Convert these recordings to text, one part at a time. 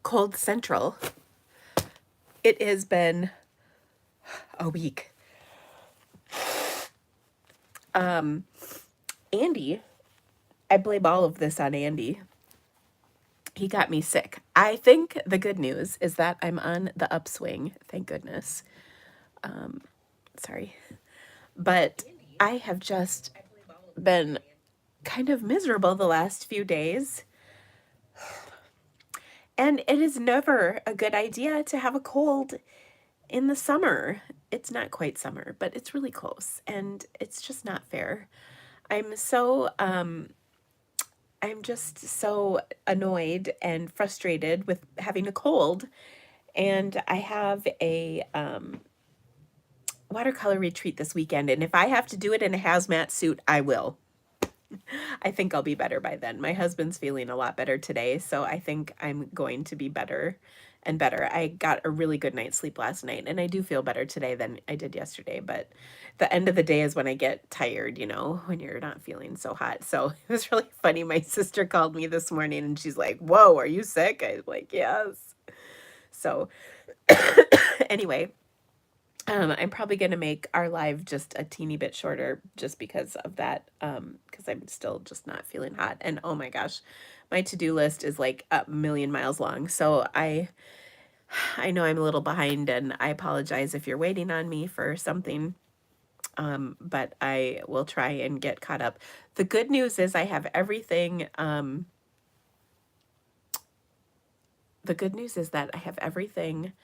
cold central. It has been a week. Andy, I blame all of this on Andy. He got me sick. I think the good news is that I'm on the upswing. Thank goodness. Sorry. But I have just been kind of miserable the last few days. And it is never a good idea to have a cold in the summer. It's not quite summer, but it's really close. And it's just not fair. I'm so, I'm just so annoyed and frustrated with having a cold. And I have a watercolor retreat this weekend. And if I have to do it in a hazmat suit, I will. I think I'll be better by then. My husband's feeling a lot better today, so I think I'm going to be better and better. I got a really good night's sleep last night, and I do feel better today than I did yesterday, but the end of the day is when I get tired, you know, when you're not feeling so hot. So it was really funny. My sister called me this morning, and she's like, "Whoa, are you sick?" I was like, "Yes." So anyway, I'm probably going to make our live just a teeny bit shorter just because of that, because I'm still just not feeling hot. And oh my gosh, my to-do list is like a million miles long. So I know I'm a little behind, and I apologize if you're waiting on me for something, but I will try and get caught up. The good news is I have everything. The good news is that I have everything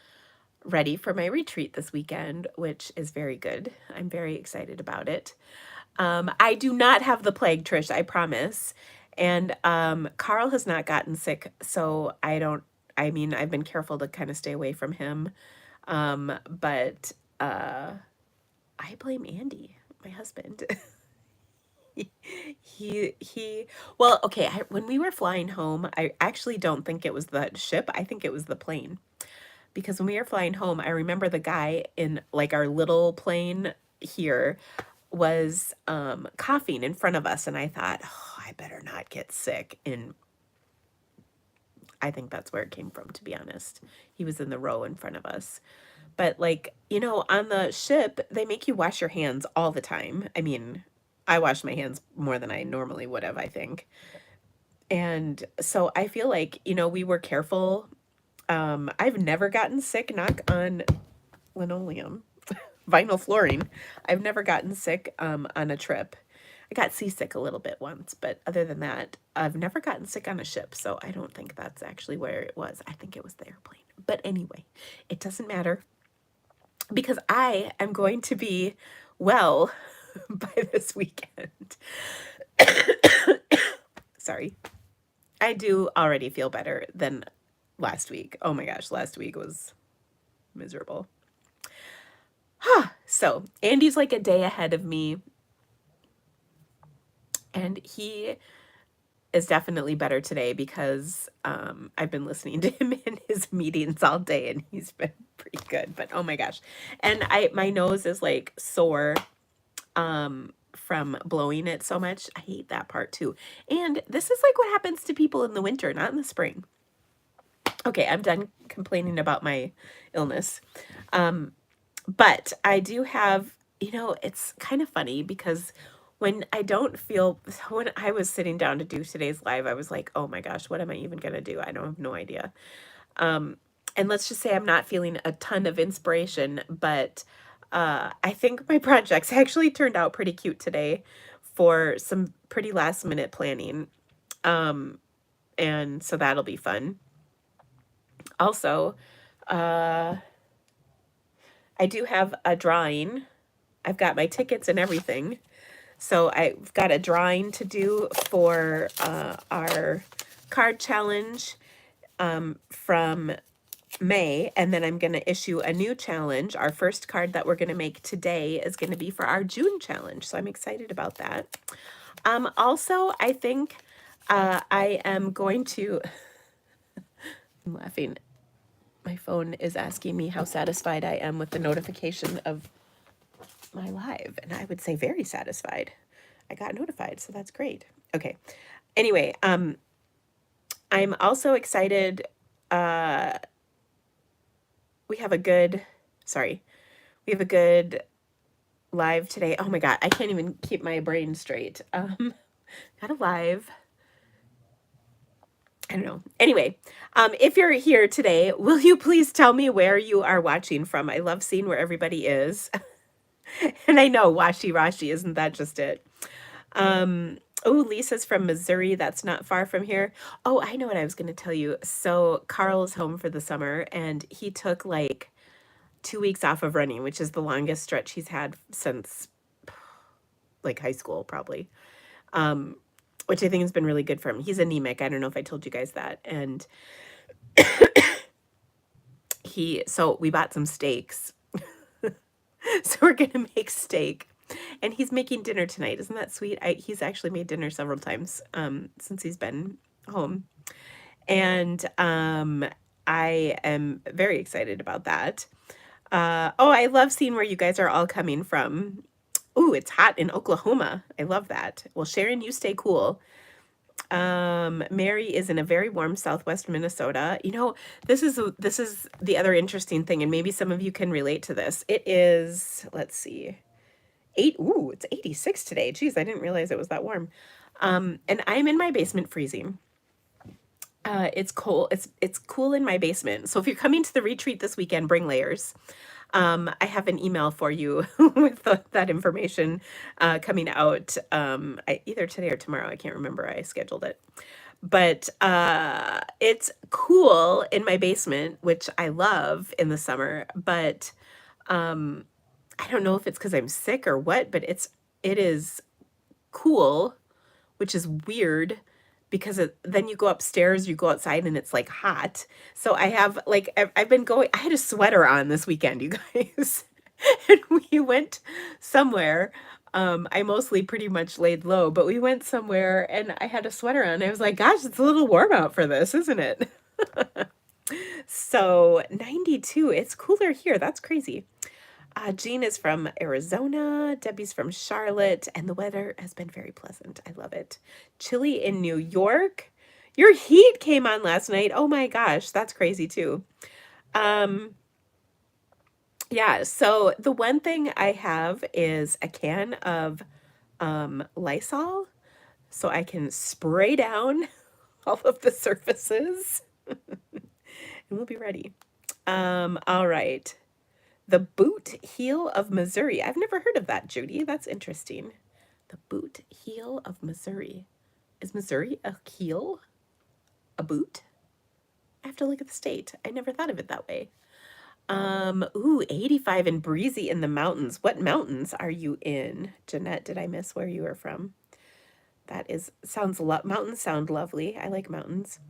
ready for my retreat this weekend, which is very good. I'm very excited about it. I do not have the plague, Trish, I promise. And Carl has not gotten sick, so I mean, I've been careful to kind of stay away from him. But I blame Andy, my husband. Well, okay, when we were flying home, I actually don't think it was the ship. I think it was the plane. Because when we were flying home, I remember the guy in like our little plane here was coughing in front of us, and I thought, oh, I better not get sick. And I think that's where it came from, to be honest. He was in the row in front of us. But like, you know, on the ship, they make you wash your hands all the time. I mean, I wash my hands more than I normally would have, I think. And so I feel like, you know, we were careful. I've never gotten sick, knock on linoleum, vinyl flooring. I've never gotten sick on a trip. I got seasick a little bit once, but other than that, I've never gotten sick on a ship, so I don't think that's actually where it was. I think it was the airplane. But anyway, it doesn't matter because I am going to be well by this weekend. Sorry. I do already feel better than last week. Oh my gosh, last week was miserable. So Andy's like a day ahead of me, and he is definitely better today because I've been listening to him in his meetings all day, and he's been pretty good. But oh my gosh, and my nose is like sore from blowing it so much. I hate that part too. And this is like what happens to people in the winter, not in the spring. Okay, I'm done complaining about my illness. But I do have, you know, it's kind of funny because when I was sitting down to do today's live, I was like, oh my gosh, what am I even going to do? I don't have no idea. And let's just say I'm not feeling a ton of inspiration, but I think my projects actually turned out pretty cute today for some pretty last minute planning. And so that'll be fun. Also, I do have a drawing. I've got my tickets and everything. So I've got a drawing to do for our card challenge from May. And then I'm going to issue a new challenge. Our first card that we're going to make today is going to be for our June challenge. So I'm excited about that. Also, I think I am going to... I'm laughing. My phone is asking me how satisfied I am with the notification of my live, and I would say very satisfied. I got notified, so that's great. Okay. Anyway, I'm also excited uh, we have a good, sorry, we have a good live today. Oh my God, I can't even keep my brain straight. Got a live. I don't know. Anyway, if you're here today, will you please tell me where you are watching from? I love seeing where everybody is. And I know Washi Rashi, isn't that just it? Oh, Lisa's from Missouri. That's not far from here. Oh, I know what I was going to tell you. So Carl is home for the summer and he took like 2 weeks off of running, which is the longest stretch he's had since like high school, probably. Which I think has been really good for him. He's anemic. I don't know if I told you guys that. And so we bought some steaks. So we're going to make steak. And he's making dinner tonight. Isn't that sweet? He's actually made dinner several times since he's been home. And I am very excited about that. Oh, I love seeing where you guys are all coming from. Ooh, it's hot in Oklahoma. I love that. Well, Sharon, you stay cool. Mary is in a very warm southwest Minnesota. You know, this is the other interesting thing, and maybe some of you can relate to this. It is, let's see, it's 86 today. Geez, I didn't realize it was that warm. And I'm in my basement freezing. It's cold. It's cool in my basement. So if you're coming to the retreat this weekend, bring layers. I have an email for you with that information coming out either today or tomorrow. I can't remember. I scheduled it. But it's cool in my basement, which I love in the summer. But I don't know if it's because I'm sick or what, but it is cool, which is weird because then you go upstairs, you go outside and it's like hot. So I have like, I've been going, I had a sweater on this weekend, you guys. And we went somewhere. I mostly pretty much laid low, but we went somewhere and I had a sweater on. I was like, gosh, it's a little warm out for this, isn't it? So 92, it's cooler here. That's crazy. Jean is from Arizona. Debbie's from Charlotte. And the weather has been very pleasant. I love it. Chilly in New York. Your heat came on last night. Oh my gosh, that's crazy too. Yeah, so the one thing I have is a can of Lysol so I can spray down all of the surfaces and we'll be ready. All right. The Boot Heel of Missouri. I've never heard of that, Judy. That's interesting. The Boot Heel of Missouri. Is Missouri a heel? A boot? I have to look at the state. I never thought of it that way. Ooh, 85 and breezy in the mountains. What mountains are you in? Jeanette, did I miss where you were from? Mountains sound lovely. I like mountains.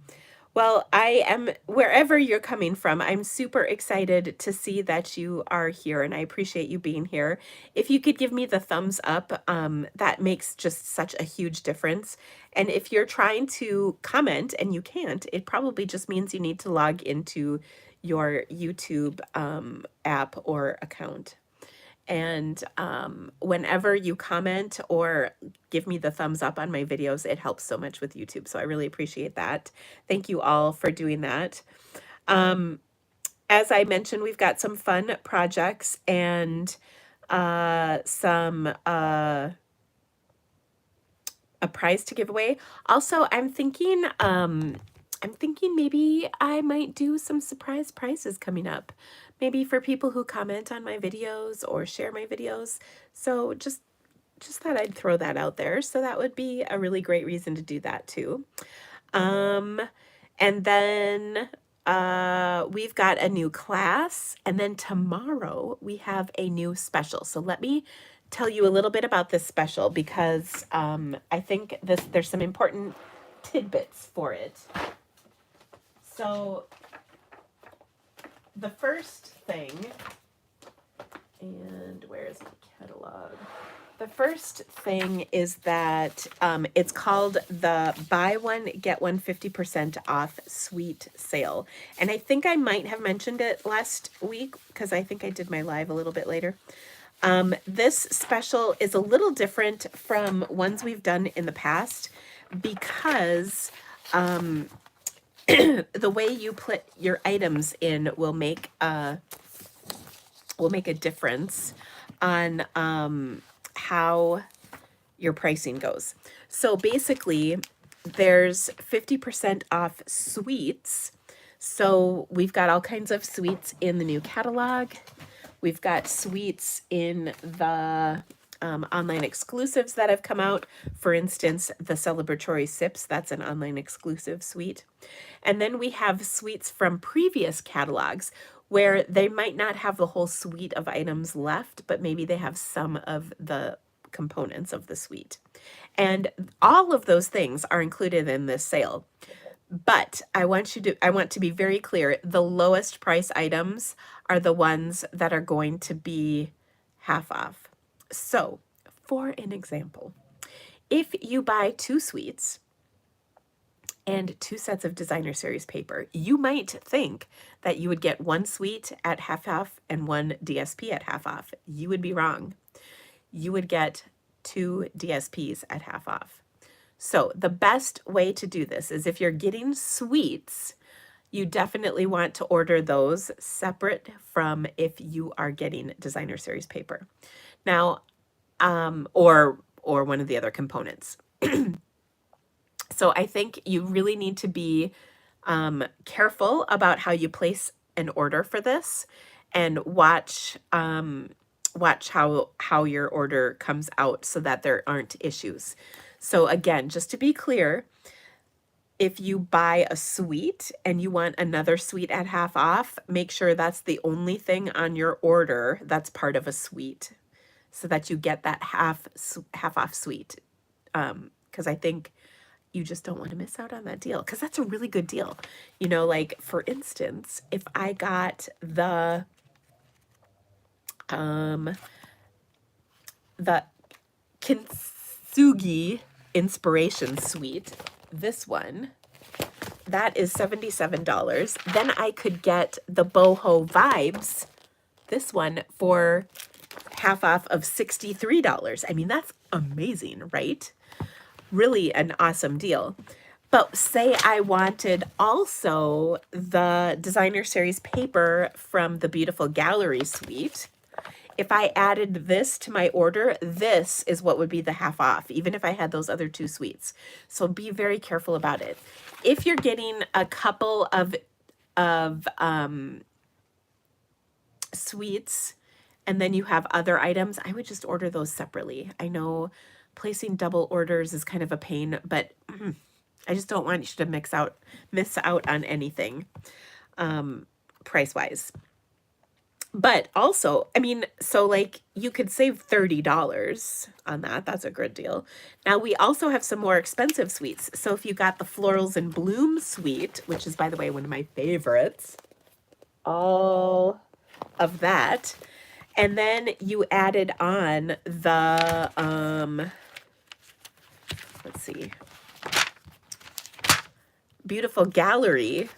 Well, I am, wherever you're coming from, I'm super excited to see that you are here and I appreciate you being here. If you could give me the thumbs up, that makes just such a huge difference. And if you're trying to comment and you can't, it probably just means you need to log into your YouTube app or account. And whenever you comment or give me the thumbs up on my videos, it helps so much with YouTube. So I really appreciate that. Thank you all for doing that. As I mentioned, we've got some fun projects and a prize to give away. Also, I'm thinking maybe I might do some surprise prizes coming up. Maybe for people who comment on my videos or share my videos. So just thought I'd throw that out there. So that would be a really great reason to do that too. And then we've got a new class, and then tomorrow we have a new special. So let me tell you a little bit about this special because I think there's some important tidbits for it. So the first thing, and where is my catalog? The first thing is that it's called the buy one, get one 50% off sweet sale. And I think I might have mentioned it last week because I think I did my live a little bit later. This special is a little different from ones we've done in the past because the way you put your items in will make a difference on how your pricing goes. So basically, there's 50% off suites. So we've got all kinds of suites in the new catalog. We've got suites in the online exclusives that have come out. For instance, the celebratory sips, that's an online exclusive suite. And then we have suites from previous catalogs where they might not have the whole suite of items left, but maybe they have some of the components of the suite. And all of those things are included in this sale. But I want to be very clear, the lowest price items are the ones that are going to be half off. So, for an example, if you buy 2 suites and 2 sets of designer series paper, you might think that you would get 1 suite at half off and 1 DSP at half off. You would be wrong. You would get 2 DSPs at half off. So the best way to do this is if you're getting suites, you definitely want to order those separate from if you are getting designer series paper. Now, or one of the other components. So I think you really need to be careful about how you place an order for this, and watch how your order comes out so that there aren't issues. So again, just to be clear, if you buy a suite and you want another suite at half off, make sure that's the only thing on your order that's part of a suite, so that you get that half off suite. Because I think you just don't want to miss out on that deal, because that's a really good deal. You know, like for instance, if I got the Kintsugi Inspiration Suite, this one, that is $77. Then I could get the Boho Vibes, this one, for half off of $63. I mean, that's amazing, right? Really an awesome deal. But say I wanted also the designer series paper from the Beautiful Gallery suite. If I added this to my order, this is what would be the half off, even if I had those other 2 suites. So be very careful about it. If you're getting a couple of suites and then you have other items, I would just order those separately. I know placing double orders is kind of a pain, but I just don't want you to miss out on anything price-wise. But also, I mean, so like you could save $30 on that. That's a good deal. Now we also have some more expensive suites. So if you got the Florals and Bloom suite, which is, by the way, one of my favorites, all of that, and then you added on the, let's see, Beautiful Gallery.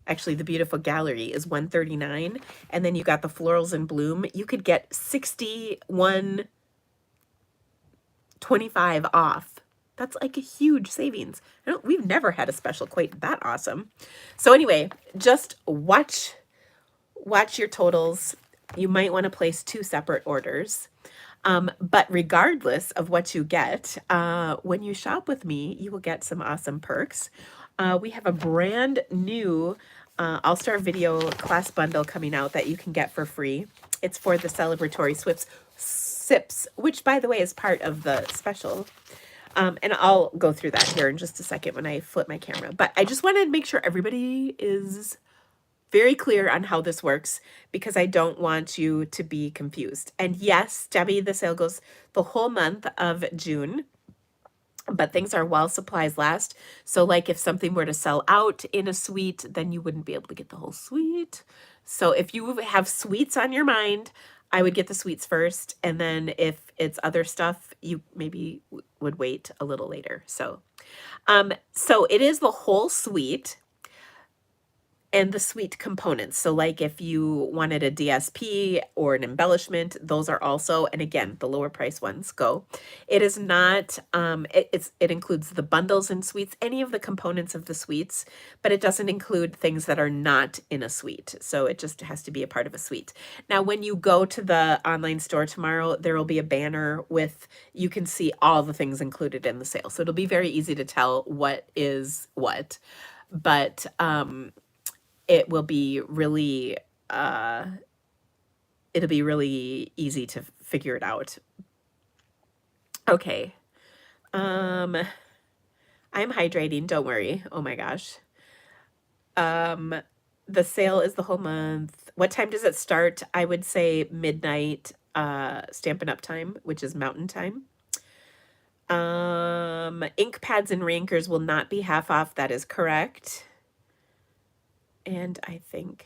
Actually, the Beautiful Gallery is $139, and then you got the Florals and Bloom. You could get $61.25 off. That's like a huge savings. We've never had a special quite that awesome. So anyway, just watch your totals. You might want to place 2 separate orders. But regardless of what you get, when you shop with me, you will get some awesome perks. We have a brand new All-Star Video class bundle coming out that you can get for free. It's for the celebratory sips, which, by the way, is part of the special. And I'll go through that here in just a second when I flip my camera. But I just wanted to make sure everybody is very clear on how this works, because I don't want you to be confused. And yes, Debbie, the sale goes the whole month of June, but things are while supplies last. So like if something were to sell out in a suite, then you wouldn't be able to get the whole suite. So if you have suites on your mind, I would get the suites first. And then if it's other stuff, you maybe would wait a little later. So it is the whole suite. and the suite components. So like if you wanted a DSP or an embellishment, those are also, and again, the lower price ones go. It is not, it includes the bundles and suites, any of the components of the suites, but it doesn't include things that are not in a suite. So it just has to be a part of a suite. Now, when you go to the online store tomorrow, there will be a banner with, you can see all the things included in the sale. So it'll be very easy to tell what is what, but, it will be really, it'll be really easy to figure it out. Okay. I'm hydrating, don't worry. Oh my gosh. The sale is the whole month. What time does it start? I would say midnight, Stampin' Up time, which is Mountain Time. Ink pads and rankers will not be half off. That is correct. And I think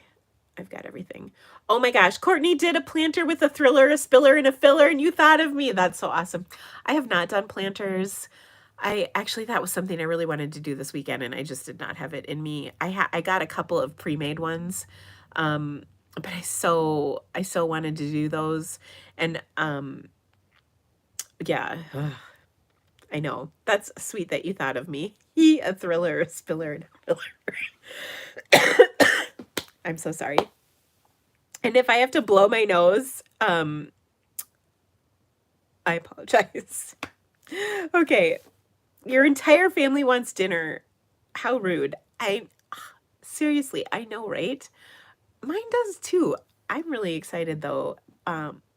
I've got everything. Oh my gosh, Courtney did a planter with a thriller, a spiller, and a filler, and you thought of me. That's so awesome. I have not done planters. Actually, that was something I really wanted to do this weekend, and I just did not have it in me. I got a couple of pre-made ones, but I so wanted to do those, and yeah, I know. That's sweet that you thought of me. A thriller, a spiller, and a filler. I'm so sorry. And if I have to blow my nose, I apologize. Okay. Your entire family wants dinner. How rude. Seriously, I know, right? Mine does too. I'm really excited though.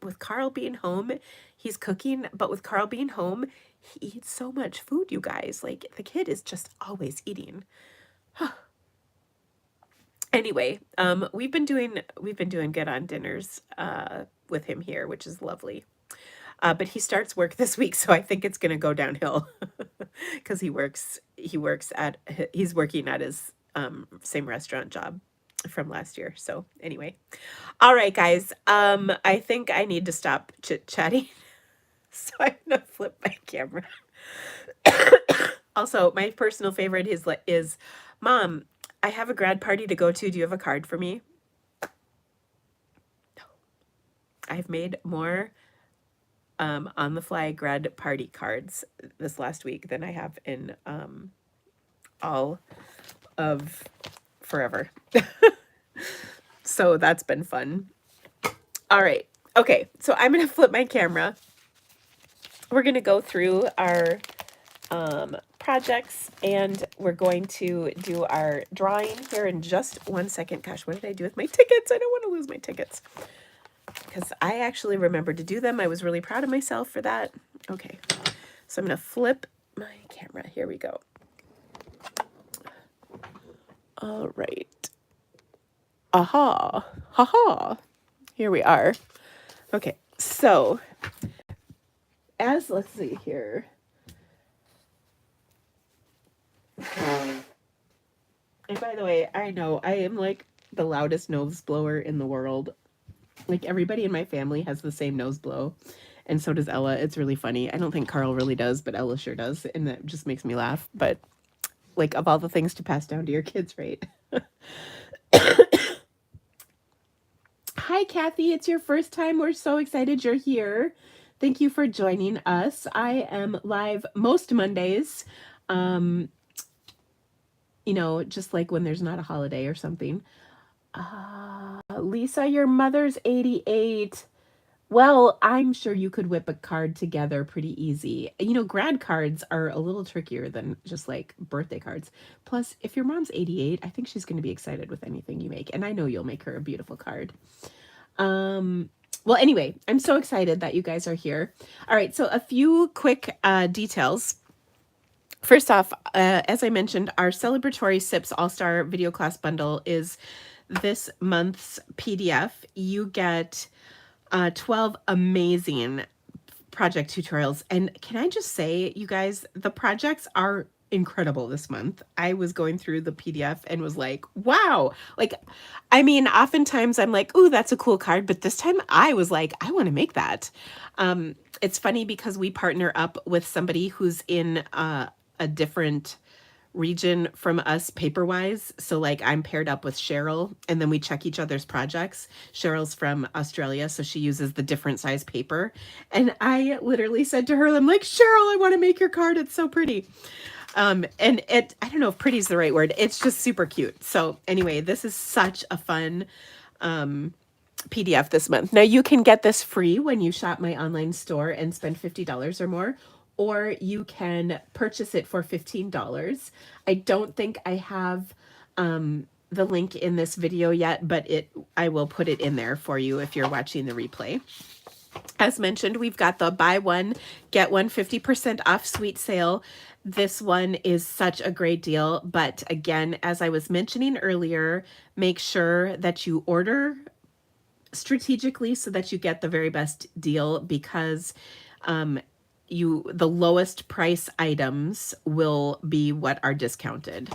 With Carl being home, he's cooking, but with Carl being home, he eats so much food, you guys. Like the kid is just always eating. Anyway, we've been doing good on dinners with him here, which is lovely. But he starts work this week, so I think it's gonna go downhill because he's working at his same restaurant job from last year. So anyway, all right, guys. I think I need to stop chit-chatting, so I'm gonna flip my camera. Also, my personal favorite is Mom, I have a grad party to go to. Do you have a card for me? No. I've made more on the fly grad party cards this last week than I have in all of forever. So that's been fun. All right. Okay. So I'm going to flip my camera. We're going to go through our projects, and we're going to do our drawing here in just 1 second. Gosh, what did I do with my tickets? I don't want to lose my tickets because I actually remembered to do them. I was really proud of myself for that. Okay, so I'm going to flip my camera. Here we go. All right. Aha. Ha-ha. Here we are. Okay, so let's see here. And by the way, I know I am like the loudest nose blower in the world. Like everybody in my family has the same nose blow, and so does Ella. It's really funny. I don't think Carl really does, but Ella sure does, and that just makes me laugh. But like of all the things to pass down to your kids, right? Hi, Kathy. It's your first time. We're so excited you're here. Thank you for joining us. I am live most Mondays. Just like when there's not a holiday or something. Lisa, your mother's 88. Well, I'm sure you could whip a card together pretty easy. Grad cards are a little trickier than just like birthday cards. Plus, if your mom's 88, I think she's going to be excited with anything you make. And I know you'll make her a beautiful card. Well, anyway, I'm so excited that you guys are here. All right, so a few quick details. First off, as I mentioned, our celebratory SIPS All-Star Video Class Bundle is this month's PDF. You get 12 amazing project tutorials. And can I just say, you guys, the projects are incredible this month. I was going through the PDF and was like, wow. Like, I mean, oftentimes I'm like, ooh, that's a cool card. But this time I was like, I want to make that. It's funny because we partner up with somebody who's in a different region from us paper-wise. So like I'm paired up with Cheryl and then we check each other's projects. Cheryl's from Australia, so she uses the different size paper. And I literally said to her, I'm like, Cheryl, I want to make your card. It's so pretty. And I don't know if pretty is the right word. It's just super cute. So anyway, this is such a fun PDF this month. Now you can get this free when you shop my online store and spend $50 or more, or you can purchase it for $15. I don't think I have the link in this video yet, but I will put it in there for you if you're watching the replay. As mentioned, we've got the buy one, get one 50% off sweet sale. This one is such a great deal. But again, as I was mentioning earlier, make sure that you order strategically so that you get the very best deal, because the lowest price items will be what are discounted.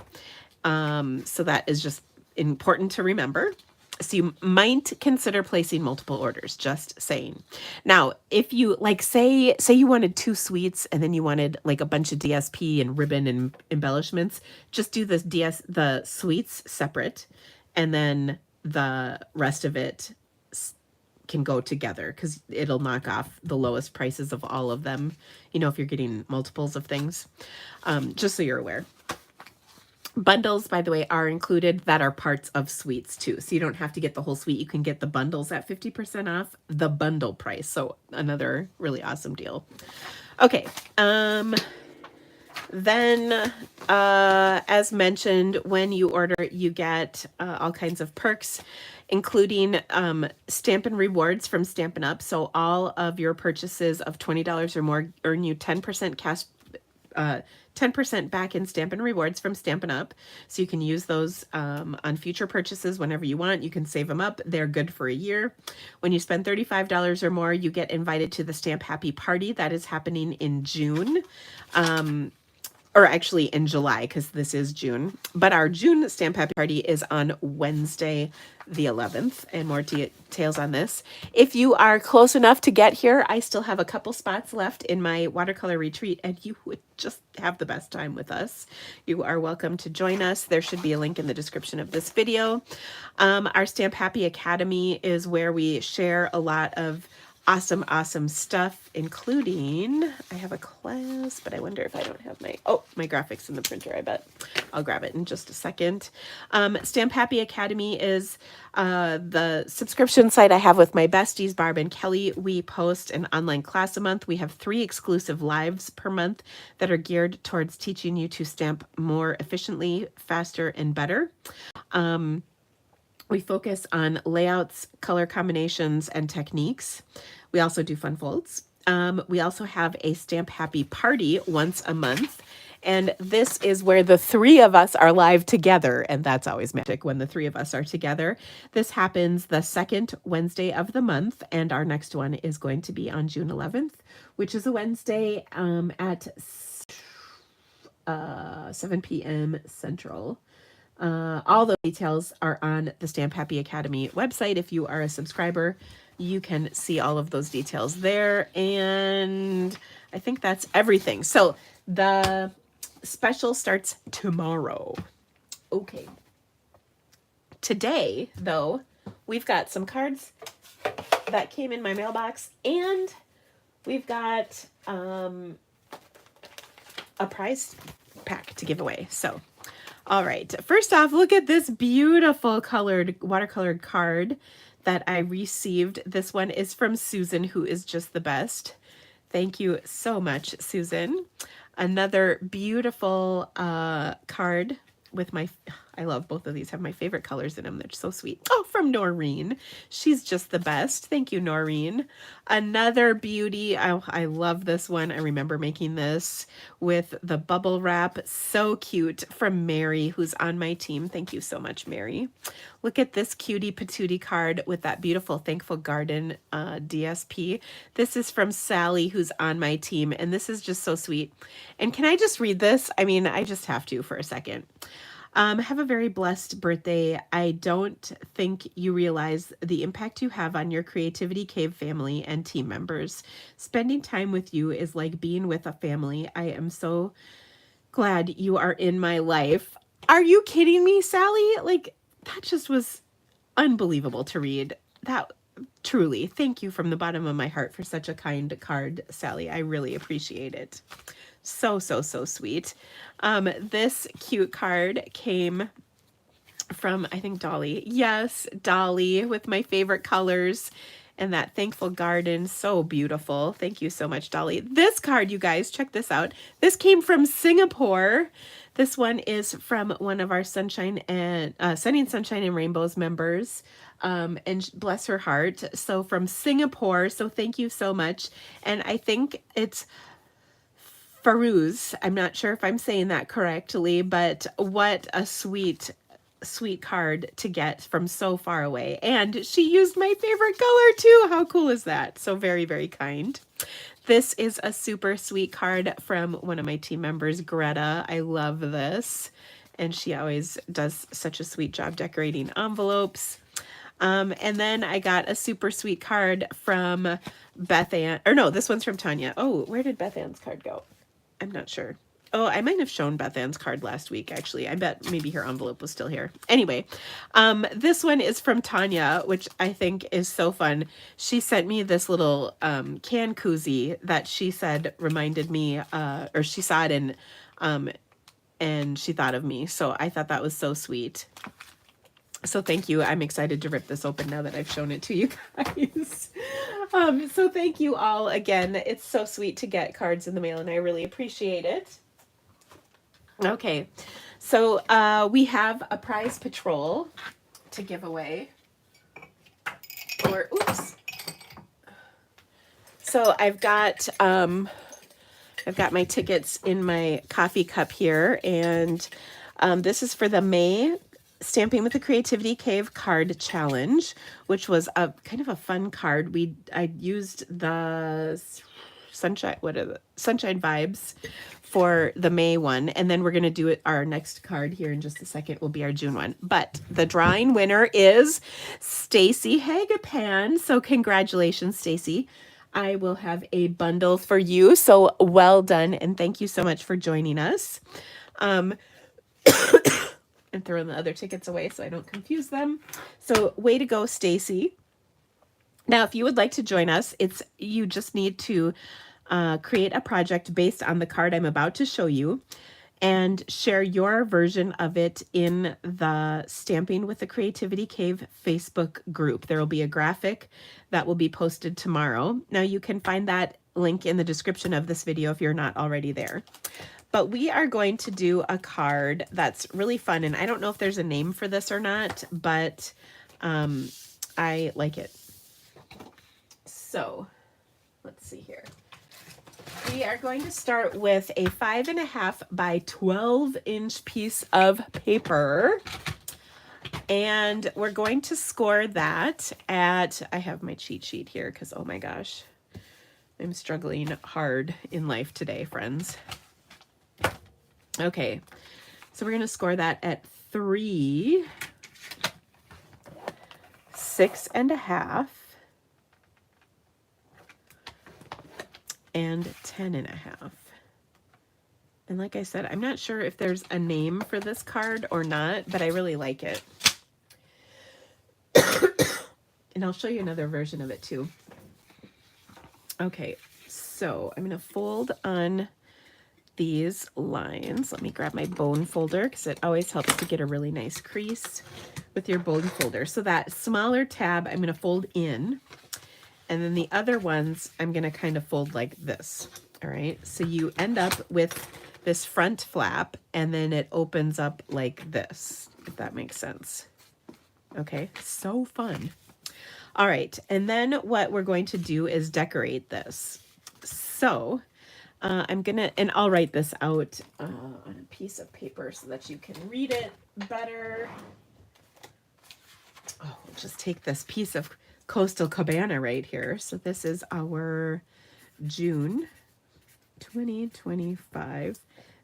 So that is just important to remember. So you might consider placing multiple orders, just saying. Now, if you like, say you wanted 2 suites and then you wanted like a bunch of DSP and ribbon and embellishments, just do the suites separate, and then the rest of it can go together because it'll knock off the lowest prices of all of them, if you're getting multiples of things, just so you're aware. Bundles, by the way, are included that are parts of suites too. So you don't have to get the whole suite. You can get the bundles at 50% off the bundle price. So another really awesome deal. Okay. Then, as mentioned, when you order, you get all kinds of perks, including Stampin Rewards from Stampin Up. So all of your purchases of $20 or more earn you 10% cash, 10% back in Stampin Rewards from Stampin Up. So you can use those on future purchases whenever you want. You can save them up. They're good for a year. When you spend $35 or more, you get invited to the Stamp Happy Party. That is happening in June. Or actually in July, because this is June. But our June Stamp Happy Party is on Wednesday the 11th, and more details on this. If you are close enough to get here, I still have a couple spots left in my watercolor retreat, and you would just have the best time with us. You are welcome to join us. There should be a link in the description of this video. Our Stamp Happy Academy is where we share a lot of awesome stuff, including, I have a class, but I wonder if I don't have my graphics in the printer. I bet I'll grab it in just a second. Stamp Happy Academy is the subscription site I have with my besties, Barb and Kelly. We post an online class a month. We have 3 exclusive lives per month that are geared towards teaching you to stamp more efficiently, faster, and better. We focus on layouts, color combinations, and techniques. We also do fun folds. We also have a Stamp Happy Party once a month. And this is where the 3 of us are live together. And that's always magic when the 3 of us are together. This happens the 2nd Wednesday of the month. And our next one is going to be on June 11th, which is a Wednesday at 7 p.m. Central. All the details are on the Stamp Happy Academy website. If you are a subscriber, you can see all of those details there. And I think that's everything. So the special starts tomorrow. Okay. Today, though, we've got some cards that came in my mailbox, and we've got a prize pack to give away. So all right, first off, look at this beautiful watercolored card that I received. This one is from Susan, who is just the best. Thank you so much, Susan. Another beautiful card with I love both of these, have my favorite colors in them. They're so sweet. Oh, from Noreen. She's just the best. Thank you, Noreen. Another beauty. I love this one. I remember making this with the bubble wrap. So cute, from Mary, who's on my team. Thank you so much, Mary. Look at this cutie patootie card with that beautiful Thankful Garden DSP. This is from Sally, who's on my team, and this is just so sweet. And can I just read this? I mean, I just have to for a second. Have a very blessed birthday. I don't think you realize the impact you have on your Creativity Cave family and team members. Spending time with you is like being with a family. I am so glad you are in my life. Are you kidding me, Sally? Like, that just was unbelievable to read. That truly, thank you from the bottom of my heart for such a kind card, Sally. I really appreciate it. So, so, so sweet. This cute card came from, I think, Dolly. Yes, Dolly, with my favorite colors and that thankful garden. So beautiful. Thank you so much, Dolly. This card, you guys, check this out. This came from Singapore. This one is from one of our Sunshine and Sunny and Sunshine and Rainbows members. And bless her heart. So from Singapore. So thank you so much. And I think it's Farouz. I'm not sure if I'm saying that correctly, but what a sweet card to get from so far away. And she used my favorite color too. How cool is that? So very, very kind. This is a super sweet card from one of my team members, Greta. I love this. And she always does such a sweet job decorating envelopes. And then I got a super sweet card from Beth Ann. Or no, this one's from Tanya. Oh, where did Beth Ann's card go? I'm not sure. Oh, I might have shown Beth Ann's card last week, actually. I bet maybe her envelope was still here. Anyway, this one is from Tanya, which I think is so fun. She sent me this little can koozie that she said reminded me, or she saw it in, and she thought of me. So I thought that was so sweet. So thank you. I'm excited to rip this open now that I've shown it to you guys. So thank you all again. It's so sweet to get cards in the mail, and I really appreciate it. Okay, so we have a prize patrol to give away. Or oops. So I've got my tickets in my coffee cup here, and this is for the May Stamping with the Creativity Cave card challenge, which was a kind of a fun card. I used the sunshine vibes for the May one, and then we're going to do it. Our next card here in just a second will be our June one. But the drawing winner is Stacy Hagapan. So congratulations, Stacy. I will have a bundle for you. So well done, and thank you so much for joining us. And throwing the other tickets away so I don't confuse them. So way to go, Stacy. Now, if you would like to join us, you just need to create a project based on the card I'm about to show you and share your version of it in the Stamping with the Creativity Cave Facebook group. There will be a graphic that will be posted tomorrow. Now, you can find that link in the description of this video if you're not already there. But we are going to do a card that's really fun, and I don't know if there's a name for this or not, but I like it. So let's see here. We are going to start with a 5.5 by 12-inch piece of paper, and we're going to score that at, I have my cheat sheet here because, oh my gosh, I'm struggling hard in life today, friends. Okay, so we're going to score that at 3, 6.5, and 10.5. And like I said, I'm not sure if there's a name for this card or not, but I really like it. And I'll show you another version of it too. Okay, so I'm going to fold on these lines. Let me grab my bone folder because it always helps to get a really nice crease with your bone folder. So that smaller tab I'm going to fold in, and then the other ones I'm going to kind of fold like this. All right, so you end up with this front flap, and then it opens up like this, if that makes sense. Okay, so fun. All right, and then what we're going to do is decorate this. So I'm gonna, and I'll write this out on a piece of paper so that you can read it better. Oh, we'll just take this piece of Coastal Cabana right here. So this is our June 2025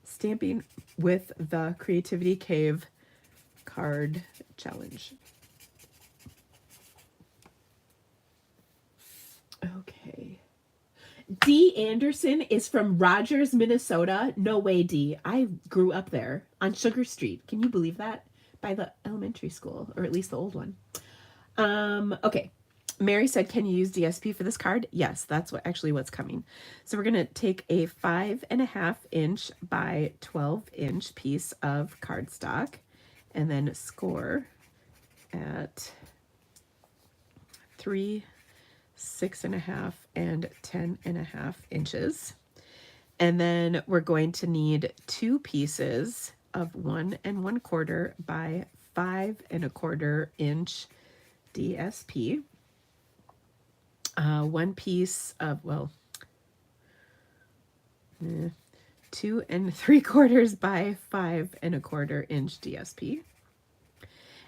Stamping with the Creativity Cave card challenge. Okay. D. Anderson is from Rogers, Minnesota. No way, D. I grew up there on Sugar Street. Can you believe that? By the elementary school, or at least the old one. Okay. Mary said, can you use DSP for this card? Yes, that's what's coming. So we're going to take a 5.5 inch by 12-inch piece of cardstock and then score at 3, 6.5, and 10.5 inches. And then we're going to need 2 pieces of 1 1/4 by 5 1/4 inch DSP. 1 piece of, 2 3/4 by 5 1/4 inch DSP.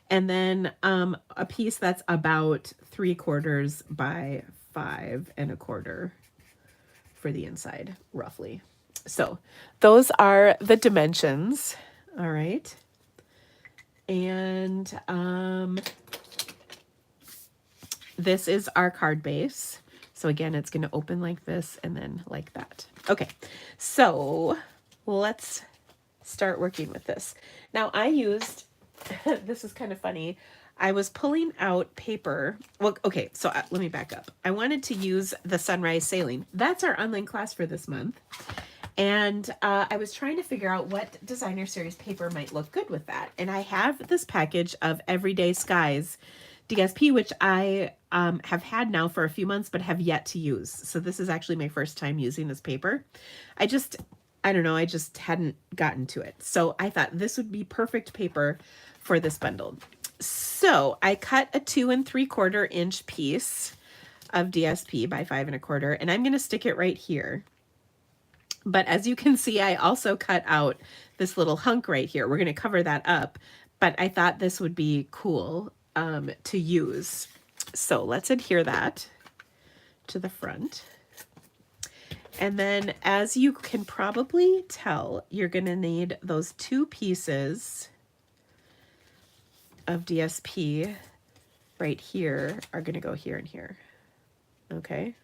And then a piece that's about 3/4 by 5 1/4 for the inside, roughly. So those are the dimensions. All right. And this is our card base. So again, it's going to open like this and then like that. Okay, so let's start working with this. Now I used, this is kind of funny. I was pulling out paper. Well, okay, so let me back up. I wanted to use the Sunrise Sailing. That's our online class for this month. And I was trying to figure out what designer series paper might look good with that. And I have this package of Everyday Skies DSP, which I have had now for a few months, but have yet to use. So this is actually my first time using this paper. I don't know, I just hadn't gotten to it. So I thought this would be perfect paper for this bundle. So I cut a 2 3/4 inch piece of DSP by 5 1/4, and I'm going to stick it right here. But as you can see, I also cut out this little hunk right here. We're going to cover that up, but I thought this would be cool to use. So let's adhere that to the front. And then, as you can probably tell, you're going to need those 2 pieces of DSP right here are going to go here and here. Okay.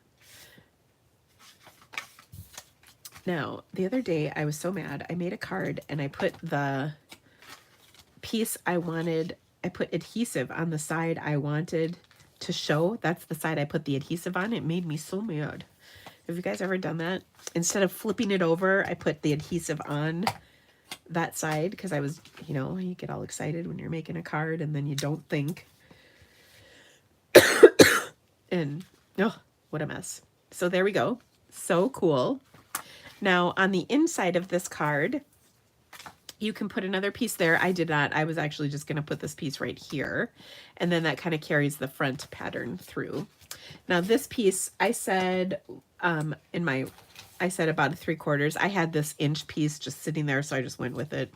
Now, the other day I was so mad. I made a card and I put the piece I wanted, I put adhesive on the side I wanted to show. That's the side I put the adhesive on. It made me so mad. Have you guys ever done that? Instead of flipping it over, I put the adhesive on that side because I was, you get all excited when you're making a card and then you don't think. And, oh, what a mess. So there we go. So cool. Now, on the inside of this card, you can put another piece there. I did not. I was actually just going to put this piece right here. And then that kind of carries the front pattern through. Now, this piece, I said about 3/4. I had this inch piece just sitting there, so I just went with it.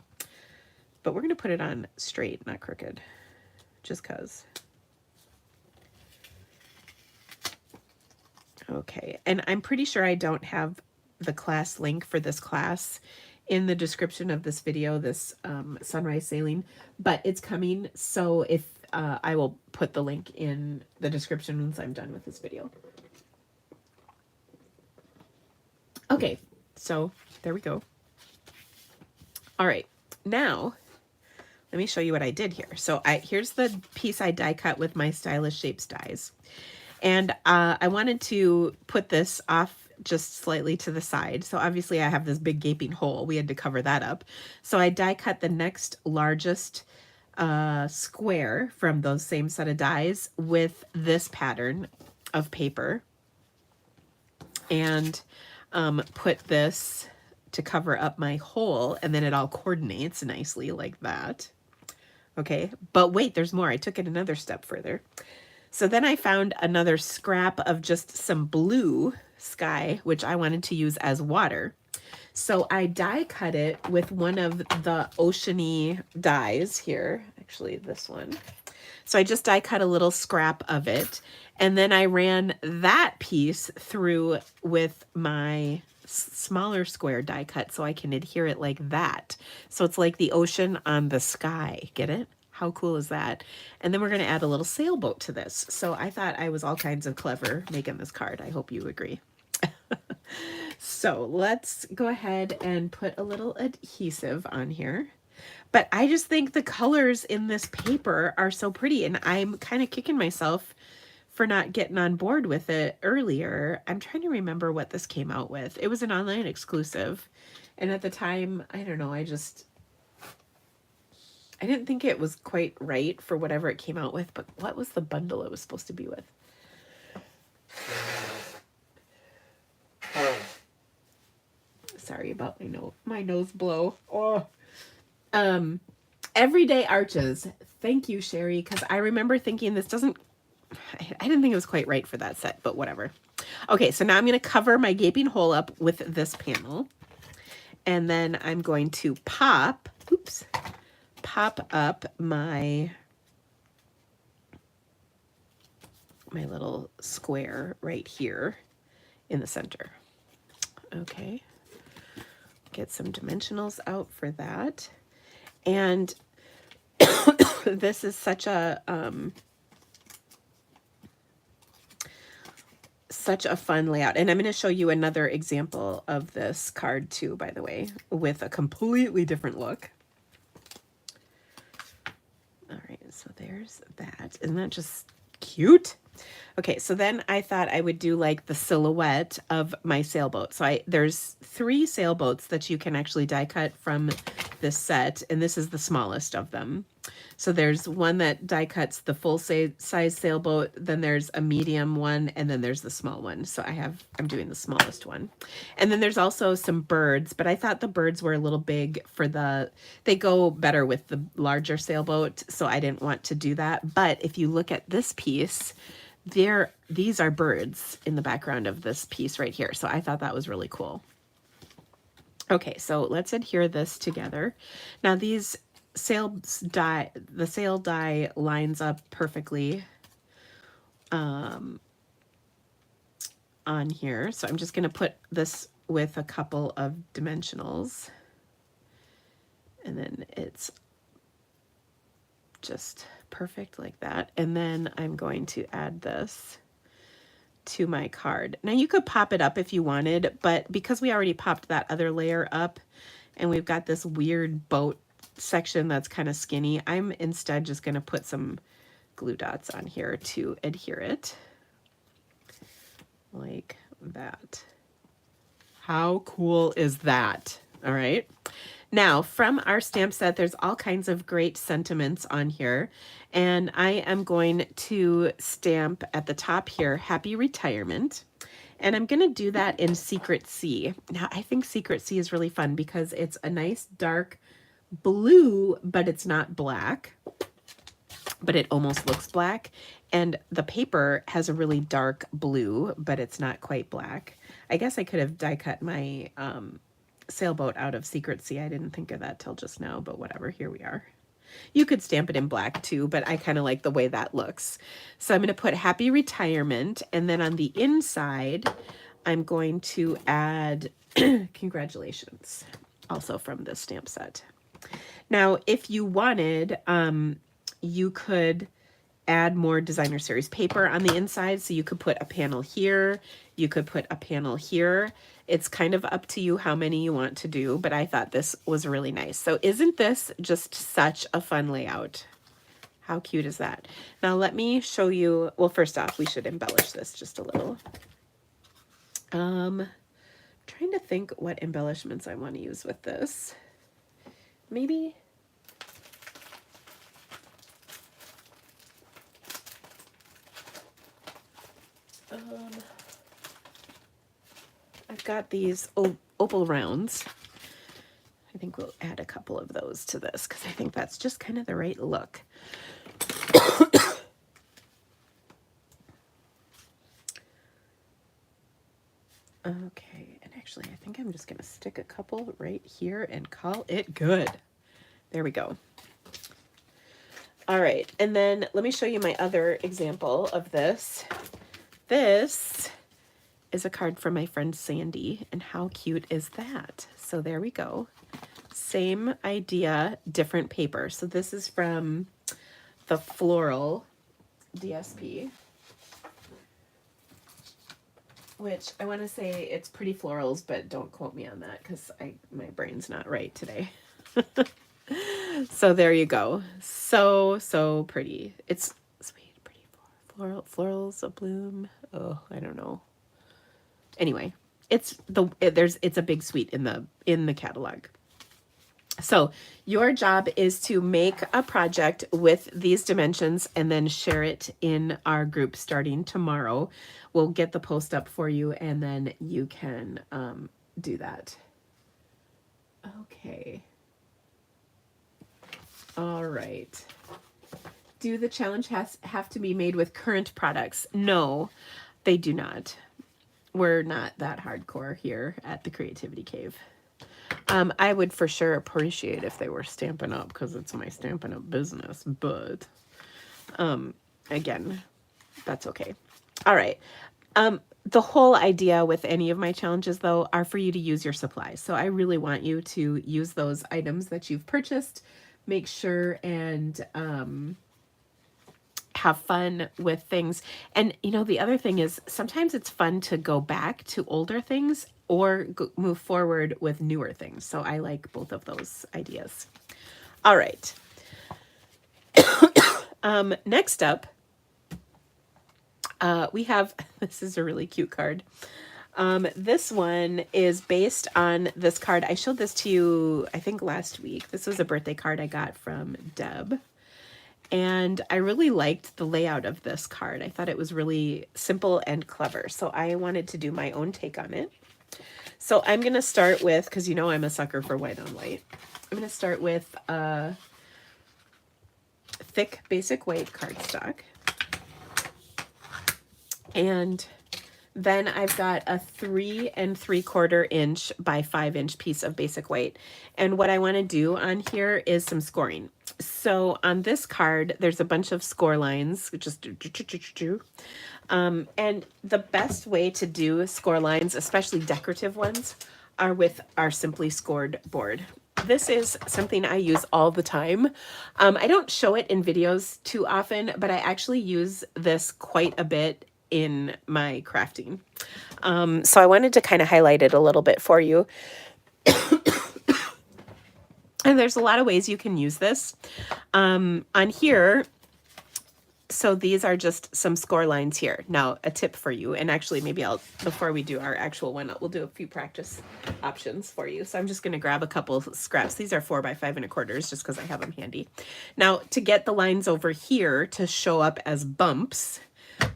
But we're going to put it on straight, not crooked, just because. Okay, and I'm pretty sure I don't have the class link for this class in the description of this video, this Sunrise Sailing, but it's coming. So if I will put the link in the description once I'm done with this video. Okay, so there we go. All right, now let me show you what I did here. So here's the piece I die cut with my Stylish Shapes dies. And I wanted to put this off just slightly to the side. So obviously I have this big gaping hole. We had to cover that up. So I die cut the next largest square from those same set of dies with this pattern of paper. And put this to cover up my hole, and then it all coordinates nicely like that. Okay, but wait, there's more. I took it another step further. So then I found another scrap of just some blue sky, which I wanted to use as water. So I die cut it with one of the oceany dies here, actually this one. So I just die cut a little scrap of it, and then I ran that piece through with my smaller square die cut so I can adhere it like that. So it's like the ocean on the sky. Get it? How cool is that? And then we're going to add a little sailboat to this. So I thought I was all kinds of clever making this card. I hope you agree. So let's go ahead and put a little adhesive on here. But I just think the colors in this paper are so pretty, and I'm kind of kicking myself for not getting on board with it earlier. I'm trying to remember what this came out with. It was an online exclusive. And at the time, I don't know, I didn't think it was quite right for whatever it came out with, but what was the bundle it was supposed to be with? Sorry about my nose blow. Oh. Everyday Arches. Thank you, Sherry, because I remember thinking this doesn't, I didn't think it was quite right for that set, but whatever. Okay, so now I'm going to cover my gaping hole up with this panel. And then I'm going to pop up my little square right here in the center. Okay. Get some dimensionals out for that. And this is such a fun layout. And I'm going to show you another example of this card too, by the way, with a completely different look. All right, so there's that. Isn't that just cute? Okay, so then I thought I would do like the silhouette of my sailboat. So there's 3 sailboats that you can actually die cut from this set, and this is the smallest of them. So there's one that die cuts the full size sailboat, then there's a medium one, and then there's the small one. So I'm doing the smallest one. And then there's also some birds, but I thought the birds were a little big for they go better with the larger sailboat, so I didn't want to do that. But if you look at this piece, these are birds in the background of this piece right here. So I thought that was really cool. Okay, so let's adhere this together. Now the sail die lines up perfectly on here. So I'm just going to put this with a couple of dimensionals, and then it's just perfect like that. And then I'm going to add this to my card. Now you could pop it up if you wanted, but because we already popped that other layer up and we've got this weird boat section that's kind of skinny, I'm instead just going to put some glue dots on here to adhere it like that. How cool is that? All right. Now, from our stamp set, there's all kinds of great sentiments on here, and I am going to stamp at the top here, Happy Retirement, and I'm going to do that in Secret Sea. Now, I think Secret Sea is really fun because it's a nice dark blue, but it's not black, but it almost looks black, and the paper has a really dark blue, but it's not quite black. I guess I could have die cut my sailboat out of Secret Sea. I didn't think of that till just now, but whatever, here we are. You could stamp it in black too, but I kind of like the way that looks. So I'm going to put Happy Retirement, and then on the inside, I'm going to add Congratulations, also from this stamp set. Now, if you wanted, you could add more designer series paper on the inside. So you could put a panel here, you could put a panel here. It's kind of up to you how many you want to do, but I thought this was really nice. So isn't this just such a fun layout? How cute is that? Now let me show you, well, first off, we should embellish this just a little. Trying to think what embellishments I want to use with this. Maybe I've got these opal rounds. I think we'll add a couple of those to this because I think that's just kind of the right look. Okay, and actually I think I'm just going to stick a couple right here and call it good. There we go. All right, and then let me show you my other example of this. This is a card from my friend Sandy, and how cute is that? So there we go. Same idea, different paper. So this is from the Floral DSP. which I want to say it's pretty florals, but don't quote me on that because my brain's not right today. So there you go. So pretty. It's sweet, pretty florals a bloom. Oh, I don't know. Anyway, it's a big suite in the catalog. So your job is to make a project with these dimensions and then share it in our group starting tomorrow. We'll get the post up for you and then you can do that. Okay. All right. Do the challenge have to be made with current products? No, they do not. We're not that hardcore here at the Creativity Cave. I would for sure appreciate if they were Stampin' Up because it's my Stampin' Up business, but again, that's okay. All right. The whole idea with any of my challenges, though, are for you to use your supplies. So I really want you to use those items that you've purchased, make sure and have fun with things. And, you know, the other thing is sometimes it's fun to go back to older things or move forward with newer things. So I like both of those ideas. All right. Next up, we have, this is a really cute card. This one is based on this card. I showed this to you, I think last week. This was a birthday card I got from Deb. And I really liked the layout of this card. I thought it was really simple and clever. So I wanted to do my own take on it. So I'm going to start with, because you know I'm a sucker for white on white. I'm going to start with thick basic white cardstock. And then I've got a 3 3/4 inch by 5 inch piece of basic white. And what I want to do on here is some scoring. So on this card, there's a bunch of score lines, just and the best way to do score lines, especially decorative ones, are with our Simply Scored board. This is something I use all the time. I don't show it in videos too often, but I actually use this quite a bit in my crafting. So I wanted to kind of highlight it a little bit for you. And there's a lot of ways you can use this. On here, so these are just some score lines here. Now, a tip for you, and actually maybe before we do our actual one, we'll do a few practice options for you. So I'm just going to grab a couple scraps. These are 4 by 5 1/4 just because I have them handy. Now, to get the lines over here to show up as bumps,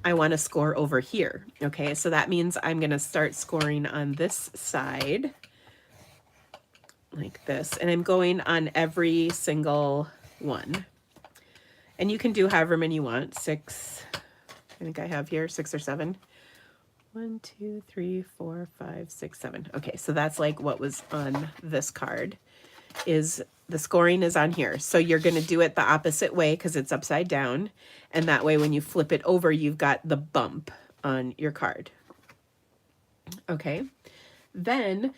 I want to score over here. Okay, so that means I'm going to start scoring on this side like this, and I'm going on every single one. And you can do however many you want. 6, I think I have here 6 or 7. 1, 2, 3, 4, 5, 6, 7. Okay, so that's like what was on this card. Is the scoring is on here. So you're going to do it the opposite way because it's upside down. And that way when you flip it over, you've got the bump on your card. Okay. Then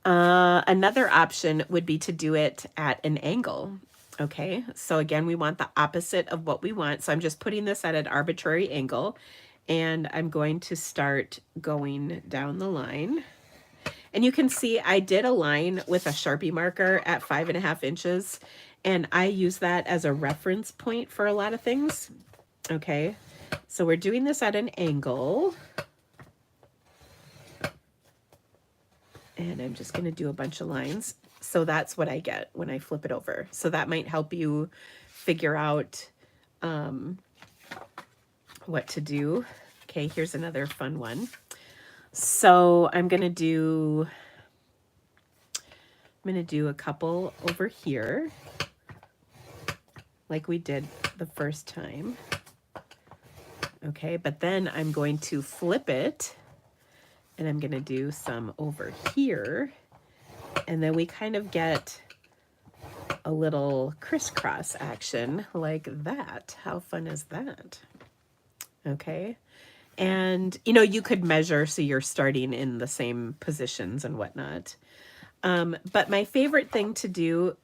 another option would be to do it at an angle. Okay. So again, we want the opposite of what we want. So I'm just putting this at an arbitrary angle and I'm going to start going down the line. And you can see I did a line with a Sharpie marker at 5.5 inches, and I use that as a reference point for a lot of things. Okay, so we're doing this at an angle. And I'm just going to do a bunch of lines. So that's what I get when I flip it over. So that might help you figure out what to do. Okay, here's another fun one. So I'm going to do a couple over here like we did the first time. Okay, but then I'm going to flip it and I'm going to do some over here. And then we kind of get a little crisscross action like that. How fun is that? Okay. And, you know, you could measure so you're starting in the same positions and whatnot. But my favorite thing to do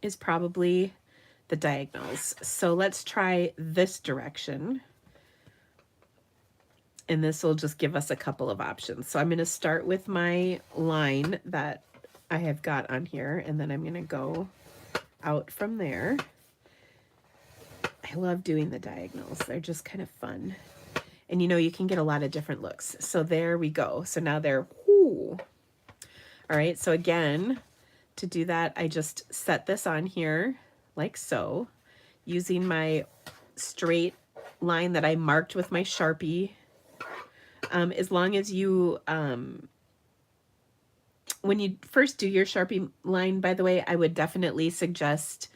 is probably the diagonals. So let's try this direction. And this will just give us a couple of options. So I'm going to start with my line that I have got on here, and then I'm going to go out from there. I love doing the diagonals. They're just kind of fun. And you know, you can get a lot of different looks. So there we go. So now they're, whoo. All right, so again, to do that, I just set this on here like so, using my straight line that I marked with my Sharpie. As long as you, when you first do your Sharpie line, by the way, I would definitely suggest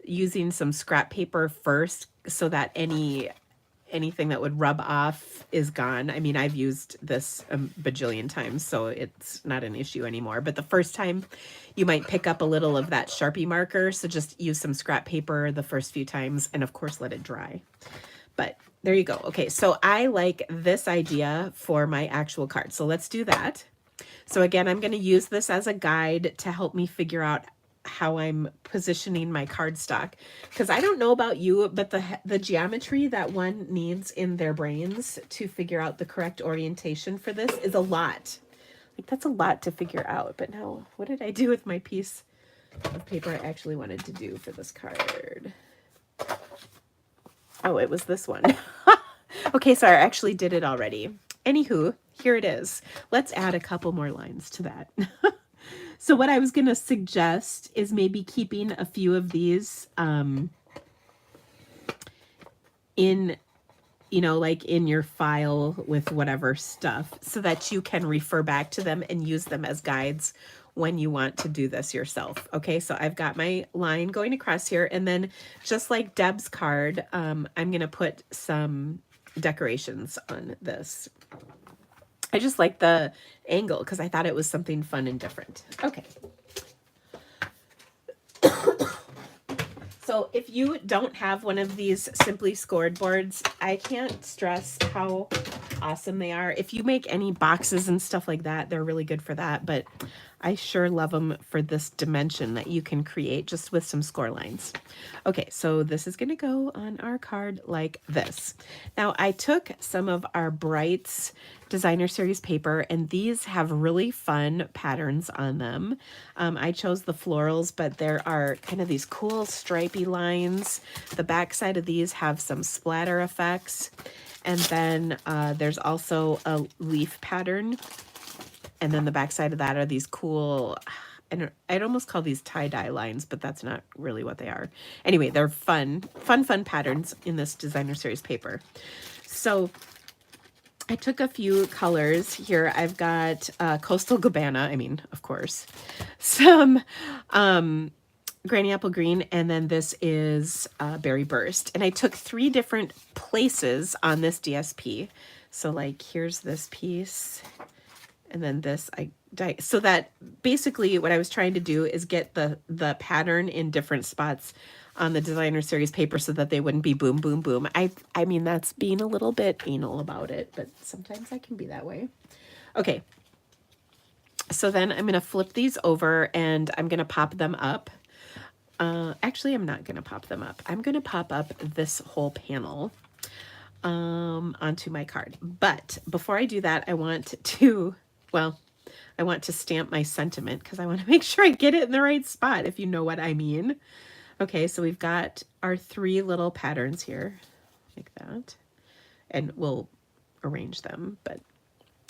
using some scrap paper first so that anything that would rub off is gone. I mean, I've used this a bajillion times, so it's not an issue anymore. But the first time you might pick up a little of that Sharpie marker, so just use some scrap paper the first few times, and of course let it dry. But there you go. Okay, so I like this idea for my actual card. So let's do that. So again, I'm going to use this as a guide to help me figure out how I'm positioning my cardstock, because I don't know about you, but the geometry that one needs in their brains to figure out the correct orientation for this is a lot. Like, that's a lot to figure out. But now, what did I do with my piece of paper I actually wanted to do for this card? Oh, it was this one. Okay, so I actually did it already. Anywho, here it is. Let's add a couple more lines to that. So what I was going to suggest is maybe keeping a few of these in, you know, like in your file with whatever stuff, so that you can refer back to them and use them as guides when you want to do this yourself. Okay, so I've got my line going across here, and then just like Deb's card, I'm going to put some decorations on this. I just like the angle because I thought it was something fun and different. Okay. So if you don't have one of these Simply Scored boards, I can't stress how awesome they are. If you make any boxes and stuff like that, they're really good for that. But I sure love them for this dimension that you can create just with some score lines. Okay, so this is going to go on our card like this. Now, I took some of our Brights Designer Series paper, and these have really fun patterns on them. I chose the florals, but there are kind of these cool stripy lines. The back side of these have some splatter effects. And then there's also a leaf pattern. And then the back side of that are these cool, and I'd almost call these tie-dye lines, but that's not really what they are. Anyway, they're fun patterns in this Designer Series paper. So I took a few colors here. I've got Coastal Gabbana, I mean, of course, some Granny Apple Green, and then this is Berry Burst. And I took 3 different places on this DSP. So like, here's this piece, and then this, so that basically what I was trying to do is get the pattern in different spots on the Designer Series paper so that they wouldn't be boom, boom, boom. I mean, that's being a little bit anal about it, but sometimes I can be that way. Okay. So then I'm going to flip these over and I'm going to pop them up. Actually, I'm not going to pop them up. I'm going to pop up this whole panel onto my card. But before I do that, I want to stamp my sentiment because I want to make sure I get it in the right spot, if you know what I mean. Okay, so we've got our 3 little patterns here, like that. And we'll arrange them, but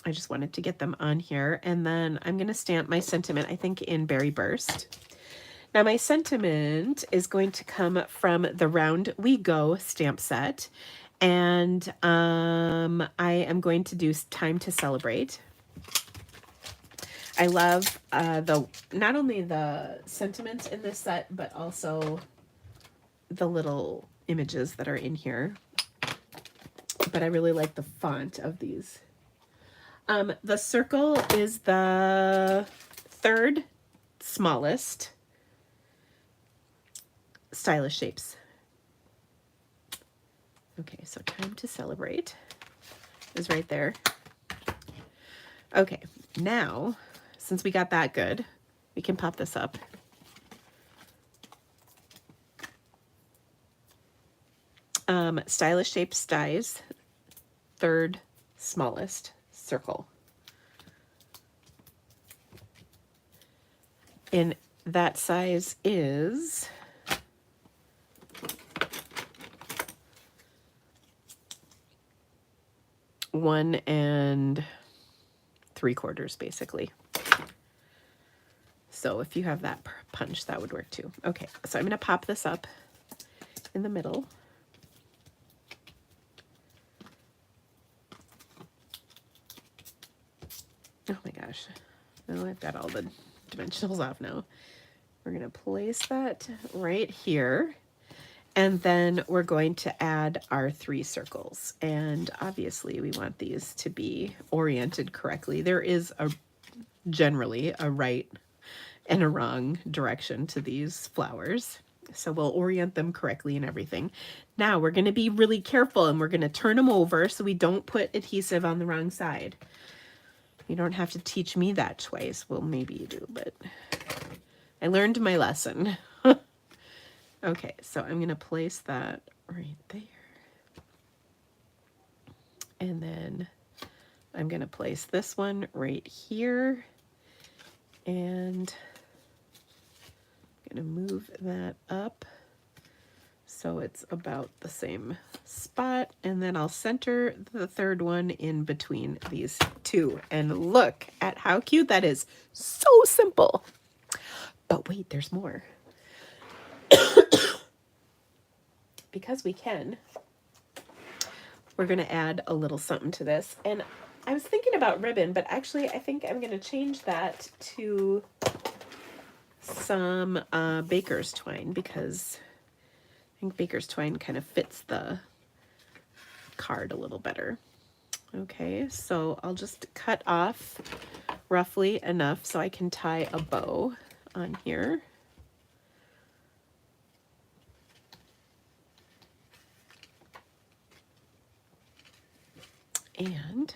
I just wanted to get them on here. And then I'm going to stamp my sentiment, I think, in Berry Burst. Now, my sentiment is going to come from the Round We Go stamp set. And I am going to do Time to Celebrate. I love not only the sentiments in this set, but also the little images that are in here. But I really like the font of these. The circle is the 3rd smallest stylish shapes. Okay, so Time to Celebrate is right there. Okay, now, since we got that good, we can pop this up. Stylish Shapes Dies, third smallest circle. And that size is 1 3/4 basically. So if you have that punch, that would work too. Okay, so I'm going to pop this up in the middle. Oh my gosh. Well, I've got all the dimensionals off now. We're going to place that right here. And then we're going to add our 3 circles. And obviously we want these to be oriented correctly. There is generally a right and a wrong direction to these flowers. So we'll orient them correctly and everything. Now we're going to be really careful and we're going to turn them over so we don't put adhesive on the wrong side. You don't have to teach me that twice. Well, maybe you do, but I learned my lesson. Okay, so I'm going to place that right there. And then I'm going to place this one right here. And I'm going to move that up so it's about the same spot. And then I'll center the third one in between these 2. And look at how cute that is. So simple. But wait, there's more. Because we can, we're going to add a little something to this. And I was thinking about ribbon, but actually I think I'm going to change that to some baker's twine, because I think baker's twine kind of fits the card a little better. Okay, so I'll just cut off roughly enough so I can tie a bow on here. And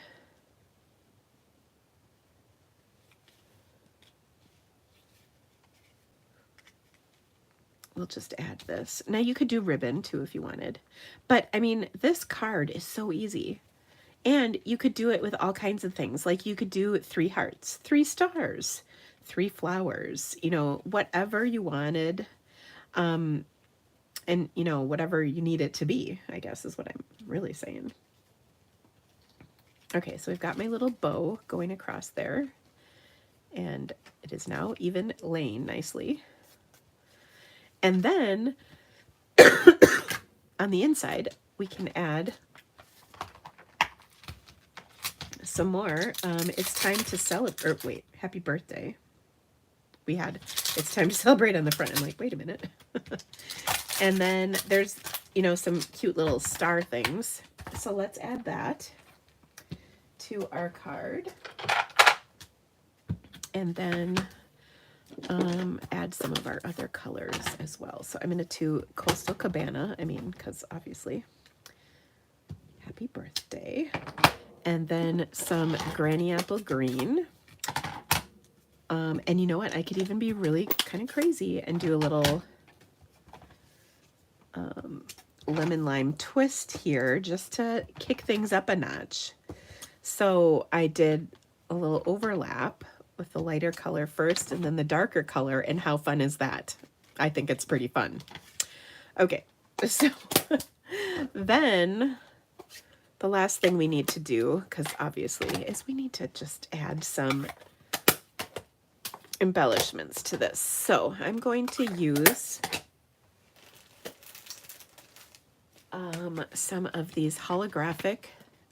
we'll just add this. Now you could do ribbon too if you wanted. But I mean, this card is so easy. And you could do it with all kinds of things. Like you could do 3 hearts, 3 stars, 3 flowers, you know, whatever you wanted. And, you know, whatever you need it to be, I guess is what I'm really saying. Okay, so we've got my little bow going across there, and it is now even laying nicely. And then on the inside, we can add some more. It's time to celebrate. Wait, happy birthday. It's time to celebrate on the front. I'm like, wait a minute. And then there's, you know, some cute little star things. So let's add that to our card, and then add some of our other colors as well. So I'm going to do Coastal Cabana, because obviously happy birthday, and then some Granny Apple Green. And you know what, I could even be really kind of crazy and do a little lemon lime twist here just to kick things up a notch. So I did a little overlap with the lighter color first and then the darker color, and how fun is that? I think it's pretty fun. Okay, so then the last thing we need to do, because obviously, is we need to just add some embellishments to this. So I'm going to use some of these holographic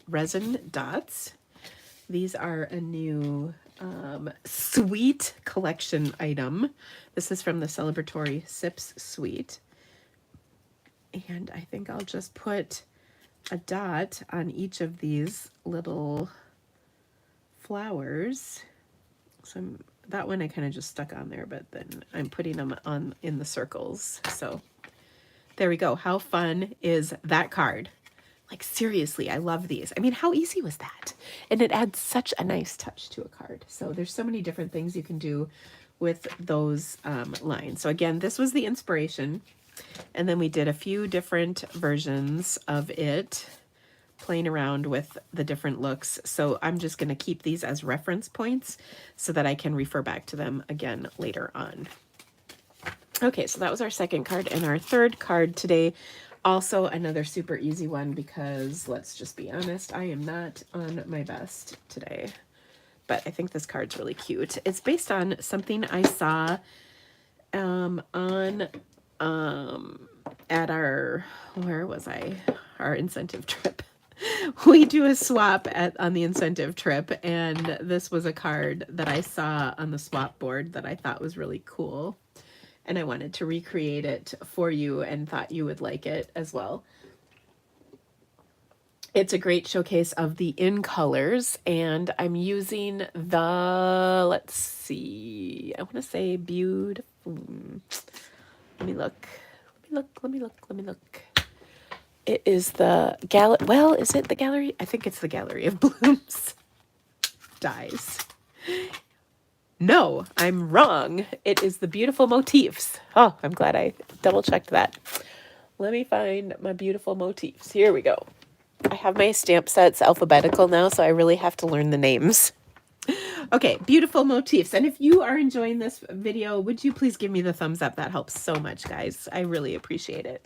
resin dots. These are a new sweet collection item. This is from the Celebratory Sips Suite. And I think I'll just put a dot on each of these little flowers. So that one I kind of just stuck on there, but then I'm putting them on in the circles. So there we go. How fun is that card? Like, seriously, I love these. I mean, how easy was that? And it adds such a nice touch to a card. So there's so many different things you can do with those lines. So again, this was the inspiration. And then we did a few different versions of it, playing around with the different looks. So I'm just going to keep these as reference points so that I can refer back to them again later on. Okay, so that was our second card, and our third card today, also another super easy one because let's just be honest, I am not on my best today. But I think this card's really cute. It's based on something I saw at our, where was I? Our incentive trip. We do a swap on the incentive trip, and this was a card that I saw on the swap board that I thought was really cool. And I wanted to recreate it for you and thought you would like it as well. It's a great showcase of the in colors, and I'm using the, let's see, I want to say beautiful. Let me look. Let me look. It is the well, is it the gallery? I think it's the Gallery of Blooms dies. No, I'm wrong. It is the Beautiful Motifs. Oh, I'm glad I double checked that. Let me find my Beautiful Motifs. Here we go. I have my stamp sets alphabetical now, so I really have to learn the names. Okay, Beautiful Motifs. And if you are enjoying this video, would you please give me the thumbs up? That helps so much, guys. I really appreciate it.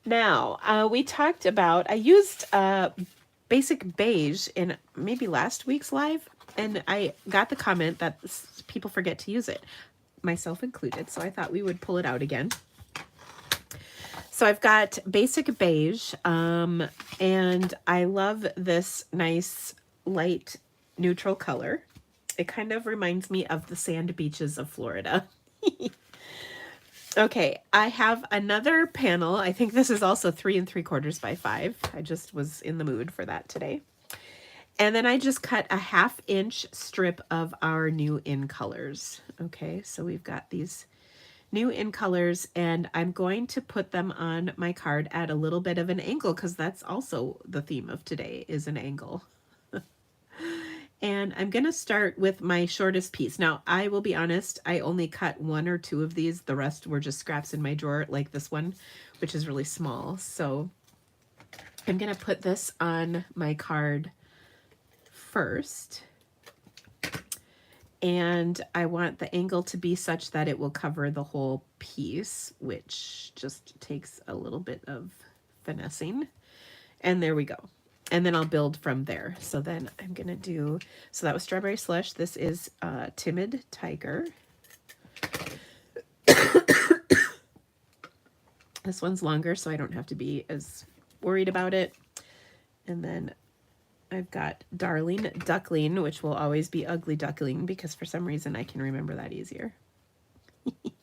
Now, we talked about, I used Basic Beige in maybe last week's live, and I got the comment that people forget to use it, myself included, so I thought we would pull it out again. So I've got Basic Beige, and I love this nice light neutral color. It kind of reminds me of the sand beaches of Florida. Okay, I have another panel. I think this is also 3 3/4 by 5. I just was in the mood for that today. And then I just cut a 1/2 inch strip of our new in colors. Okay, so we've got these new in colors, and I'm going to put them on my card at a little bit of an angle because that's also the theme of today, is an angle. And I'm going to start with my shortest piece. Now, I will be honest, I only cut 1 or 2 of these. The rest were just scraps in my drawer, like this one, which is really small. So I'm going to put this on my card first. And I want the angle to be such that it will cover the whole piece, which just takes a little bit of finessing. And there we go. And then I'll build from there. So then I'm going to do, so that was Strawberry Slush. This is Timid Tiger. This one's longer, so I don't have to be as worried about it. And then I've got Darling Duckling, which will always be Ugly Duckling because for some reason I can remember that easier. And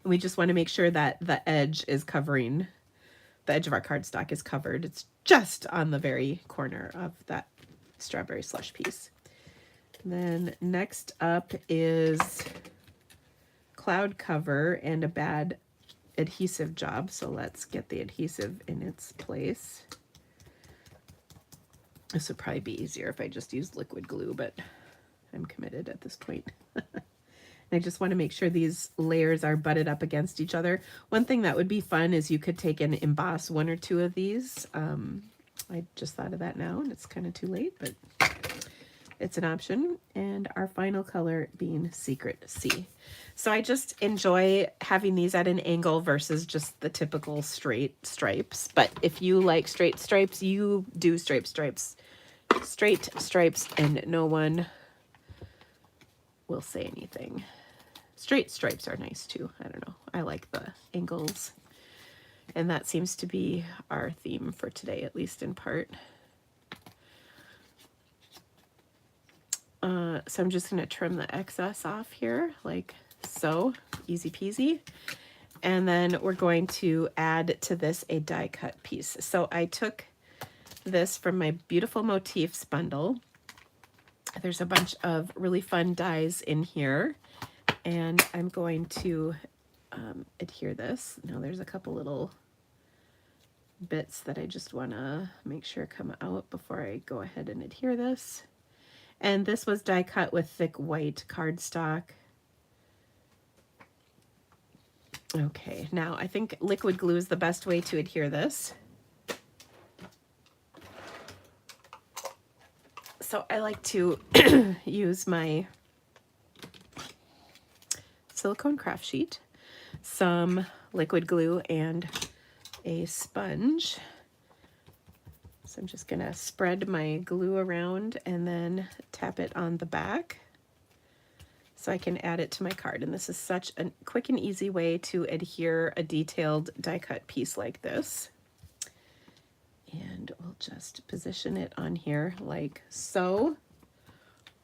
we just want to make sure that the edge is covering, the edge of our cardstock is covered. It's just on the very corner of that Strawberry Slush piece. And then next up is Cloud Cover and a bad adhesive job. So let's get the adhesive in its place. This would probably be easier if I just used liquid glue, but I'm committed at this point. And I just want to make sure these layers are butted up against each other. One thing that would be fun is you could take and emboss 1 or 2 of these. I just thought of that now, and it's kind of too late, but it's an option. And our final color being Secret Sea. So I just enjoy having these at an angle versus just the typical straight stripes. But if you like straight stripes, you do straight stripes, and no one will say anything. Straight stripes are nice too. I don't know. I like the angles. And that seems to be our theme for today, at least in part. So I'm just going to trim the excess off here, like so. Easy peasy. And then we're going to add to this a die cut piece. So I took this from my Beautiful Motifs bundle. There's a bunch of really fun dies in here. And I'm going to adhere this. Now there's a couple little bits that I just want to make sure come out before I go ahead and adhere this. And this was die cut with thick white cardstock. Okay, now I think liquid glue is the best way to adhere this. So I like to use my silicone craft sheet, some liquid glue, and a sponge. So I'm just gonna spread my glue around and then tap it on the back so I can add it to my card. And this is such a quick and easy way to adhere a detailed die cut piece like this. And we'll just position it on here like so.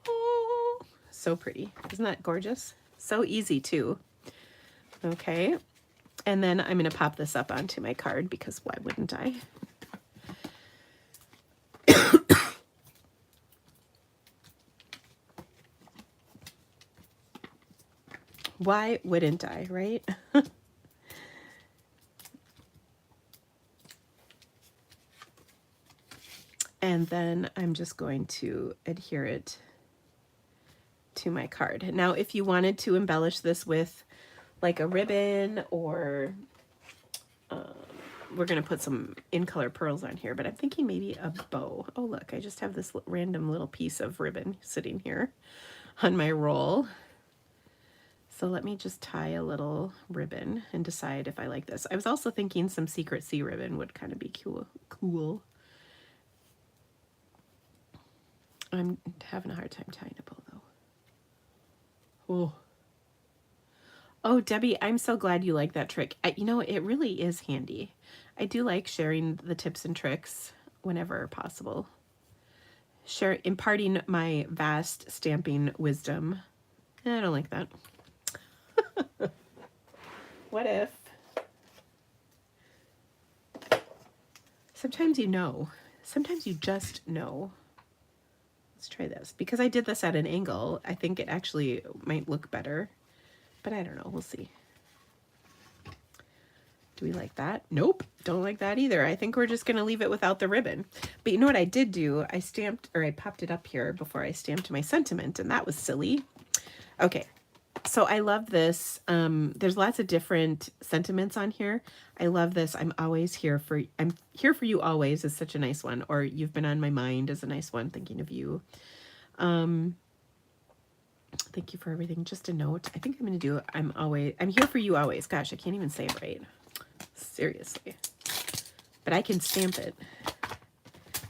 Oh, so pretty. Isn't that gorgeous? So easy too. Okay. And then I'm going to pop this up onto my card because why wouldn't I? Why wouldn't I, right? And then I'm just going to adhere it to my card. Now, if you wanted to embellish this with like a ribbon or we're going to put some in-color pearls on here, but I'm thinking maybe a bow. Oh, look, I just have this random little piece of ribbon sitting here on my roll. So let me just tie a little ribbon and decide if I like this. I was also thinking some Secret Sea ribbon would kind of be cool. I'm having a hard time tying a bow though. Oh, Debbie, I'm so glad you like that trick. You know, it really is handy. I do like sharing the tips and tricks whenever possible. Imparting my vast stamping wisdom. I don't like that. What if? Sometimes you know. Sometimes you just know. Let's try this. Because I did this at an angle, I think it actually might look better. But I don't know. We'll see. Do we like that? Nope. Don't like that either. I think we're just going to leave it without the ribbon. But you know what I did do? I popped it up here before I stamped my sentiment, and that was silly. Okay. So I love this. There's lots of different sentiments on here. I love this. I'm here for you always is such a nice one. Or you've been on my mind is a nice one. Thinking of you. Thank you for everything. Just a note. I think I'm going to do I'm here for you always. Gosh, I can't even say it right. Seriously. But I can stamp it.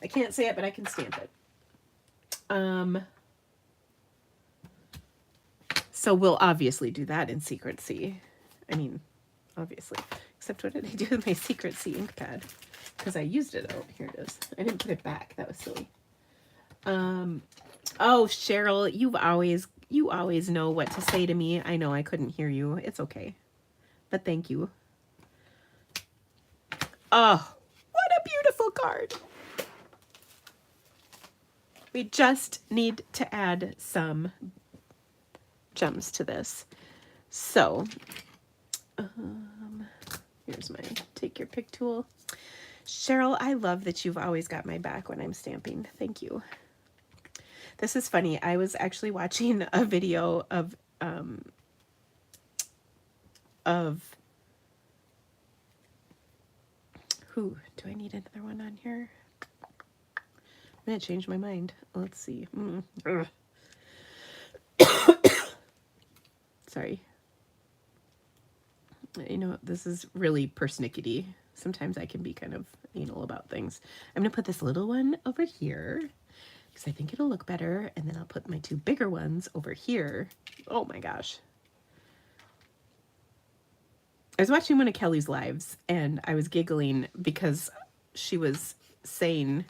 I can't say it, but I can stamp it. So we'll obviously do that in Secret Sea. I mean, obviously. Except what did I do with my Secret Sea ink pad? Because I used it. Oh, here it is. I didn't put it back. That was silly. Oh, Cheryl, you always know what to say to me. I know I couldn't hear you. It's okay. But thank you. Oh, what a beautiful card. We just need to add some gems to this. So, here's my take your pick tool. Cheryl, I love that you've always got my back when I'm stamping. Thank you. This is funny. I was actually watching a video of who do I need another one on here? I'm gonna change my mind. Let's see. Sorry. You know, this is really persnickety. Sometimes I can be kind of anal about things. I'm gonna put this little one over here because I think it'll look better, and then I'll put my two bigger ones over here. Oh my gosh. I was watching one of Kelly's lives, and I was giggling because she was saying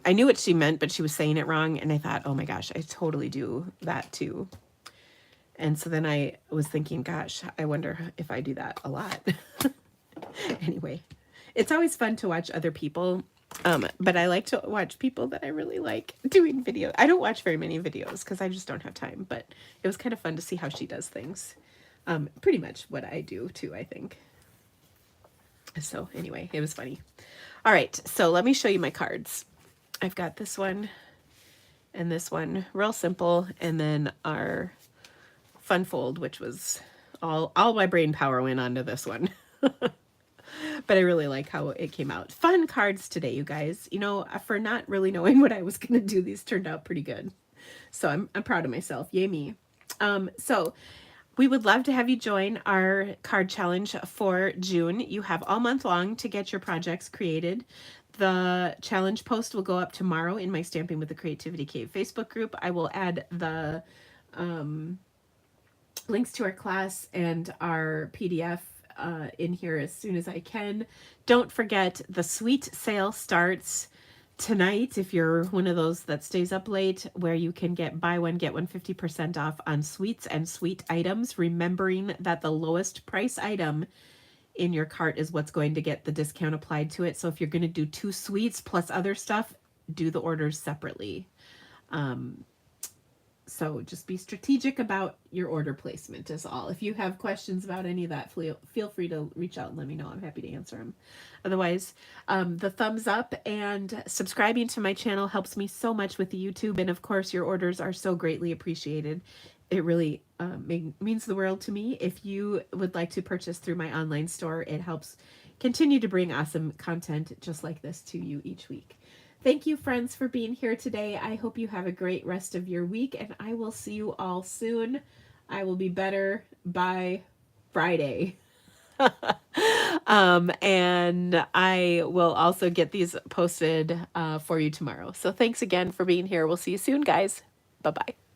I knew what she meant, but she was saying it wrong, and I thought, oh my gosh, I totally do that too. And so then I was thinking, gosh, I wonder if I do that a lot. Anyway, it's always fun to watch other people, but I like to watch people that I really like doing videos. I don't watch very many videos because I just don't have time, but it was kind of fun to see how she does things. Pretty much what I do too, I think. So anyway, it was funny. All right, so let me show you my cards. I've got this one and this one, real simple, and then our fun fold, which was All my brain power went onto this one. But I really like how it came out. Fun cards today, you guys. You know, for not really knowing what I was going to do, these turned out pretty good. So I'm proud of myself. Yay me. So we would love to have you join our card challenge for June. You have all month long to get your projects created. The challenge post will go up tomorrow in my Stamping with the Creativity Cave Facebook group. I will add the links to our class and our PDF in here as soon as I can. Don't forget, the sweet sale starts tonight if you're one of those that stays up late, where you can buy one get one 50% off on sweets and sweet items, remembering that the lowest price item in your cart is what's going to get the discount applied to it. So if you're going to do 2 sweets plus other stuff, do the orders separately. So just be strategic about your order placement is all. If you have questions about any of that, feel free to reach out and let me know. I'm happy to answer them. Otherwise, the thumbs up and subscribing to my channel helps me so much with the YouTube. And of course, your orders are so greatly appreciated. It really means the world to me. If you would like to purchase through my online store, it helps continue to bring awesome content just like this to you each week. Thank you, friends, for being here today. I hope you have a great rest of your week, and I will see you all soon. I will be better by Friday. And I will also get these posted for you tomorrow. So thanks again for being here. We'll see you soon, guys. Bye-bye.